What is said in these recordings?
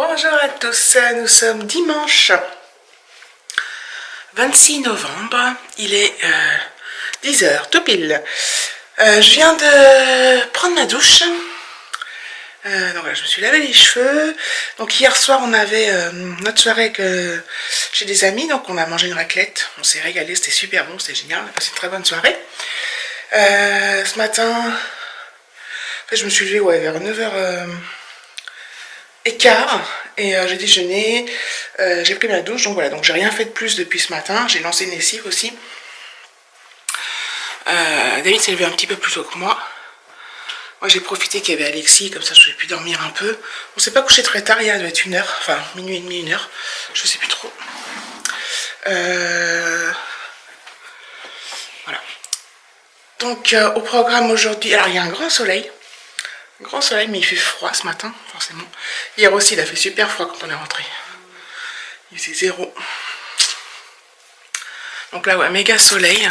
Bonjour à tous, nous sommes dimanche 26 novembre, il est 10h tout pile. Je viens de prendre ma douche, donc voilà, je me suis lavé les cheveux. Donc hier soir on avait notre soirée chez des amis, donc on a mangé une raclette, on s'est régalé, c'était super bon, c'était génial, on a passé une très bonne soirée. Ce matin, en fait, je me suis levée vers 9h15 et j'ai déjeuné, j'ai pris ma douche, donc voilà, donc j'ai rien fait de plus depuis ce matin. J'ai lancé une lessive aussi. David s'est levé un petit peu plus tôt que moi. Moi j'ai profité qu'il y avait Alexis, comme ça je pouvais plus dormir un peu. On s'est pas couché très tard, il doit être 1h, enfin minuit et demi, 1h, je sais plus trop. Voilà. Donc au programme aujourd'hui, alors il y a un grand soleil. Grand soleil, mais il fait froid ce matin, forcément. Hier aussi, il a fait super froid quand on est rentré. Il faisait 0. Donc là, ouais, méga soleil.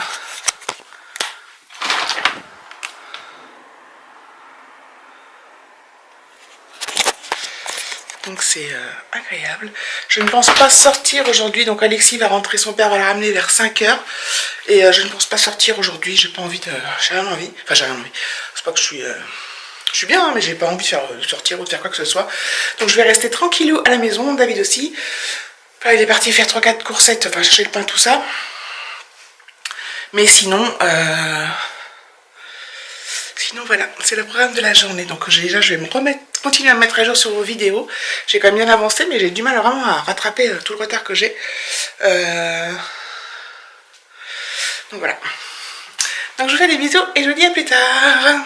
Donc c'est agréable. Je ne pense pas sortir aujourd'hui. Donc Alexis va rentrer, son père va la ramener vers 5h. Et je ne pense pas sortir aujourd'hui. J'ai pas envie de... J'ai rien envie. Enfin, j'ai rien envie. C'est pas que je suis bien, hein, mais j'ai pas envie de sortir ou de faire quoi que ce soit. Donc je vais rester tranquillou à la maison, David aussi. Enfin, il est parti faire 3-4 coursettes, enfin chercher le pain, tout ça. Mais sinon, voilà, c'est le programme de la journée. Donc déjà, je vais continuer à me mettre à jour sur vos vidéos. J'ai quand même bien avancé, mais j'ai du mal vraiment à rattraper tout le retard que j'ai. Donc voilà. Donc je vous fais des bisous et je vous dis à plus tard.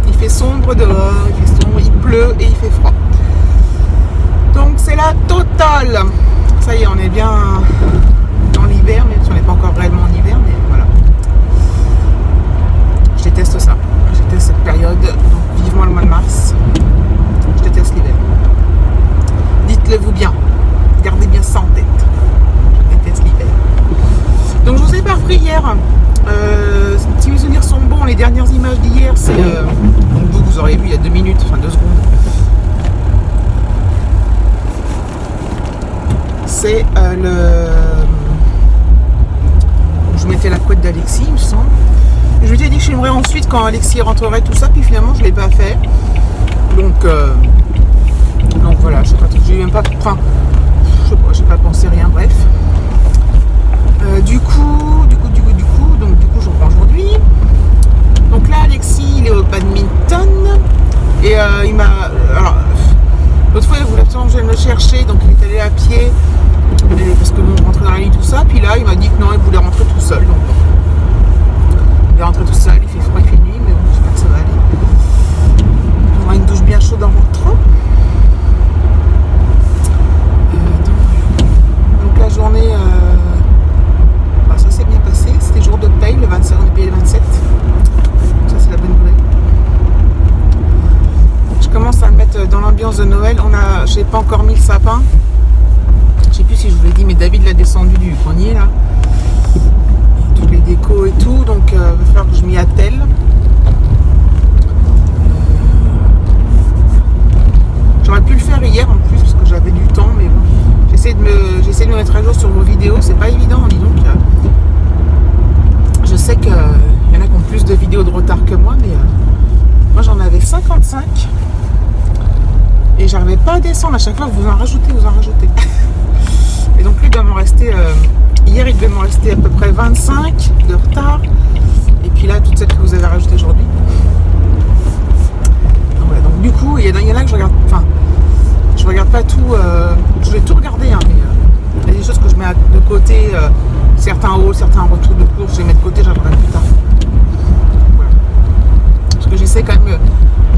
Il fait sombre dehors, il pleut et il fait froid. Donc c'est la totale. Ça y est, on est bien dans l'hiver, même si on n'est pas encore réellement en hiver, mais voilà. Je déteste ça. Je déteste cette période. Donc vivement le mois de mars. Je déteste l'hiver. Dites-le vous bien. Gardez bien ça en tête. Je déteste l'hiver. Donc je vous ai pas repris hier. Si mes souvenirs sont bons, les dernières images d'hier, c'est donc vous aurez vu il y a 2 minutes, enfin 2 secondes. C'est je mettais la couette d'Alexis, il me semble. Je lui ai dit que je filmerais ensuite quand Alexis rentrerait, tout ça, puis finalement je l'ai pas fait. Donc voilà, je sais pas, j'ai même pas, enfin, je sais pas, j'ai pas pensé rien, bref. Du coup, je reprends aujourd'hui. Donc là, Alexis, il est au badminton. Et il m'a... Alors, l'autre fois, il voulait absolument que j'aille le chercher. Donc, il est allé à pied. Parce que bon, on rentrait dans la nuit, tout ça. Puis là, il m'a dit que dans l'ambiance de Noël. J'ai pas encore mis le sapin. Je sais plus si je vous l'ai dit, mais David l'a descendu du grenier là. Et toutes les décos et tout, donc il va falloir que je m'y attelle. J'aurais pu le faire hier en plus parce que j'avais du temps, mais bon. J'essaie de me mettre à jour sur vos vidéos, c'est pas évident, dis donc. Je sais qu'il y en a qui ont plus de vidéos de retard que moi, mais moi j'en avais 55 et j'arrivais pas à descendre. À chaque fois vous en rajoutez. Et donc lui il doit m'en rester, hier il devait m'en rester à peu près 25 de retard, et puis là toutes celles que vous avez rajoutées aujourd'hui. Donc, voilà. Donc du coup il y en a que je regarde, enfin je regarde pas tout, je vais tout regarder, hein, mais il y a des choses que je mets de côté, certains hauts, certains retours de course, je les mets de côté, j'en regarde plus tard. Voilà. Parce que j'essaie quand même,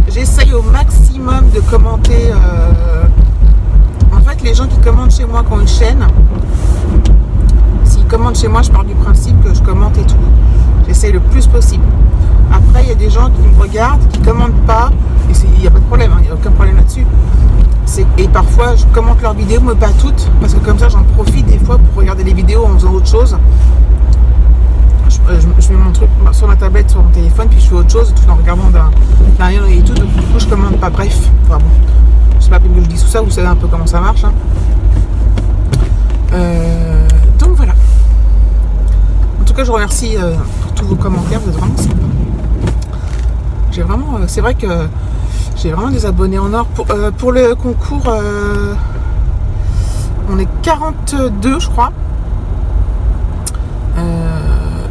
j'essaye au maximum de commenter. En fait, les gens qui commandent chez moi, qui ont une chaîne, s'ils commandent chez moi, je pars du principe que je commente et tout. J'essaye le plus possible. Après, il y a des gens qui me regardent, qui commandent pas, et il n'y a pas de problème, hein, il n'y a aucun problème là-dessus. Et parfois je commente leurs vidéos, mais pas toutes, parce que comme ça j'en profite des fois pour regarder les vidéos en faisant autre chose. Je mets mon truc sur ma tablette, sur mon téléphone, puis je fais autre chose tout en regardant derrière et tout, donc du coup je commande pas. Bref, enfin bon, c'est pas la peine que je dise tout ça, vous savez un peu comment ça marche, hein. Donc voilà. En tout cas je vous remercie pour tous vos commentaires, vous êtes vraiment sympas. J'ai vraiment, c'est vrai que j'ai vraiment des abonnés en or. Pour le concours, on est 42 je crois.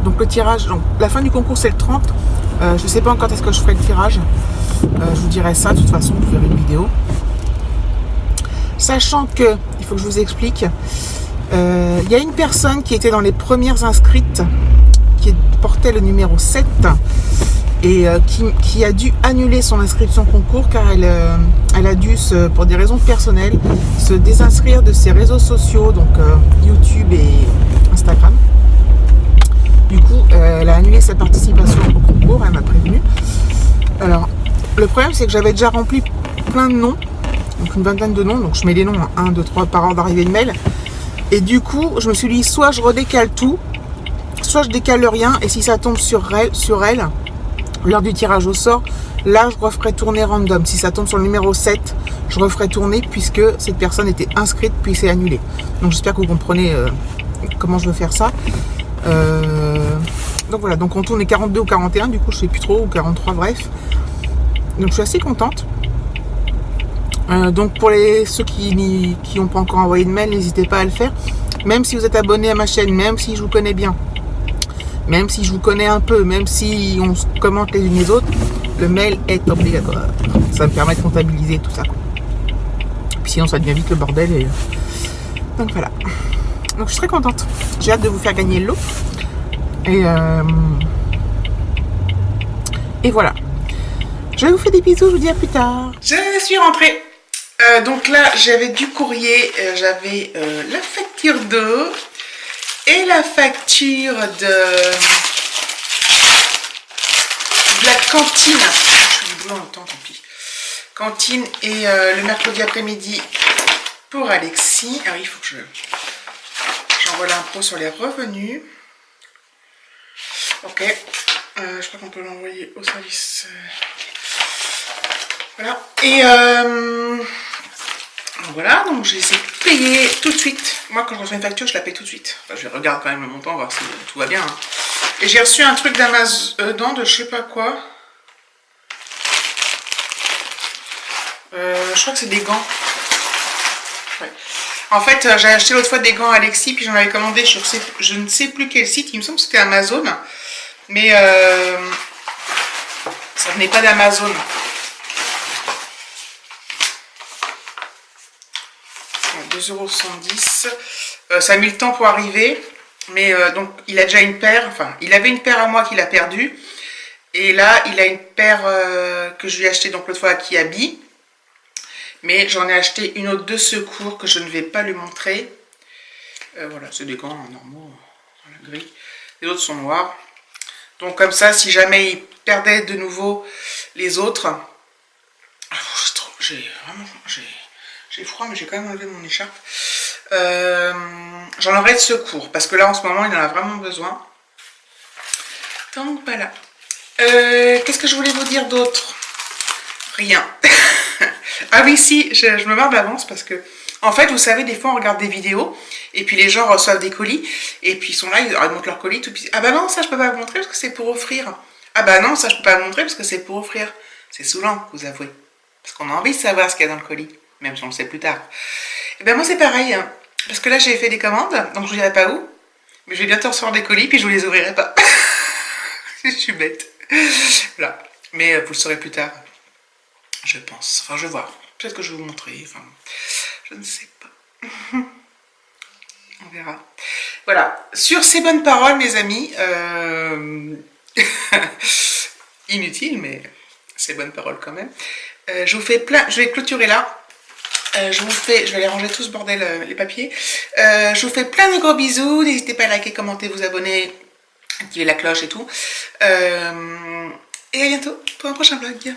Donc le tirage, donc la fin du concours c'est le 30. Je sais pas encore quand est-ce que je ferai le tirage. Je vous dirai ça, de toute façon vous verrez une vidéo. Sachant que, il faut que je vous explique, il y a une personne qui était dans les premières inscrites, qui portait le numéro 7, et qui a dû annuler son inscription concours car elle a dû, pour des raisons personnelles, se désinscrire de ses réseaux sociaux, donc YouTube et Instagram. Du coup, elle a annulé sa participation au concours, elle m'a prévenu. Alors, le problème c'est que j'avais déjà rempli plein de noms, donc une vingtaine de noms, donc je mets les noms, 1, 2, 3 par ordre d'arrivée de mail. Et du coup, je me suis dit, soit je redécale tout, soit je décale rien, et si ça tombe sur elle, lors du tirage au sort, là je referai tourner random. Si ça tombe sur le numéro 7, je referai tourner puisque cette personne était inscrite puis c'est annulé. Donc j'espère que vous comprenez comment je veux faire ça. Donc voilà, donc on tourne les 42 ou 41, du coup je sais plus trop, ou 43, bref. Donc je suis assez contente. Donc pour ceux qui n'ont pas encore envoyé de mail, n'hésitez pas à le faire. Même si vous êtes abonné à ma chaîne, même si je vous connais bien, même si je vous connais un peu, même si on se commente les unes les autres, le mail est obligatoire. Ça me permet de comptabiliser tout ça, quoi. Puis sinon ça devient vite le bordel. Donc voilà. Donc je suis très contente. J'ai hâte de vous faire gagner le lot. Et voilà. Je vous fais des bisous, je vous dis à plus tard. Je suis rentrée. Donc là j'avais du courrier, j'avais la facture d'eau et la facture de la cantine. Je suis blanc en temps, tant pis. Cantine et le mercredi après-midi pour Alexis. Ah oui, il faut que j'envoie l'impôt sur les revenus. Ok. Je crois qu'on peut l'envoyer au service. Voilà. Et voilà, donc j'ai essayé de payer tout de suite. Moi, quand je reçois une facture, je la paye tout de suite. Enfin, je regarde quand même le montant, voir si tout va bien, hein. Et j'ai reçu un truc d'Amazon, de je sais pas quoi. Je crois que c'est des gants. Ouais. En fait, j'ai acheté l'autre fois des gants à Alexis, puis j'en avais commandé sur je ne sais plus quel site. Il me semble que c'était Amazon. Mais ça venait pas d'Amazon. 2,70 €. Ça a mis le temps pour arriver. Mais donc il a déjà une paire. Enfin, il avait une paire à moi qu'il a perdue. Et là, il a une paire que je lui ai achetée donc l'autre fois à Kiabi. Mais j'en ai acheté une autre de secours que je ne vais pas lui montrer. Voilà, c'est des gants normaux, dans la grille. Les autres sont noirs. Donc comme ça, si jamais il perdait de nouveau les autres, j'ai froid, mais j'ai quand même enlevé mon écharpe. J'en aurai de secours, parce que là, en ce moment, il en a vraiment besoin. Donc, voilà. Qu'est-ce que je voulais vous dire d'autre? Rien. Ah oui, si, je me marre d'avance, parce que, en fait, vous savez, des fois, on regarde des vidéos, et puis les gens reçoivent des colis, et puis ils sont là, ils montrent leur colis, tout, puis, ah bah non, ça, je peux pas vous montrer, parce que c'est pour offrir. Ah bah non, ça, je peux pas vous montrer, parce que c'est pour offrir. C'est saoulant, vous avouez. Parce qu'on a envie de savoir ce qu'il y a dans le colis, même si on le sait plus tard. Et ben moi, c'est pareil, hein, parce que là, j'ai fait des commandes, donc je vous dirai pas où, mais je vais bientôt recevoir des colis, puis je vous les ouvrirai pas. Je suis bête. Voilà. Mais vous le saurez plus tard, je pense. Enfin, je vais voir. Peut-être que je vais vous montrer. Enfin, je ne sais pas. On verra. Voilà. Sur ces bonnes paroles, mes amis, inutile, mais ces bonnes paroles quand même. Je vous fais plein. Je vais clôturer là. Je vais aller ranger tout ce bordel, les papiers. Je vous fais plein de gros bisous. N'hésitez pas à liker, commenter, vous abonner, activer la cloche et tout. Et à bientôt pour un prochain vlog.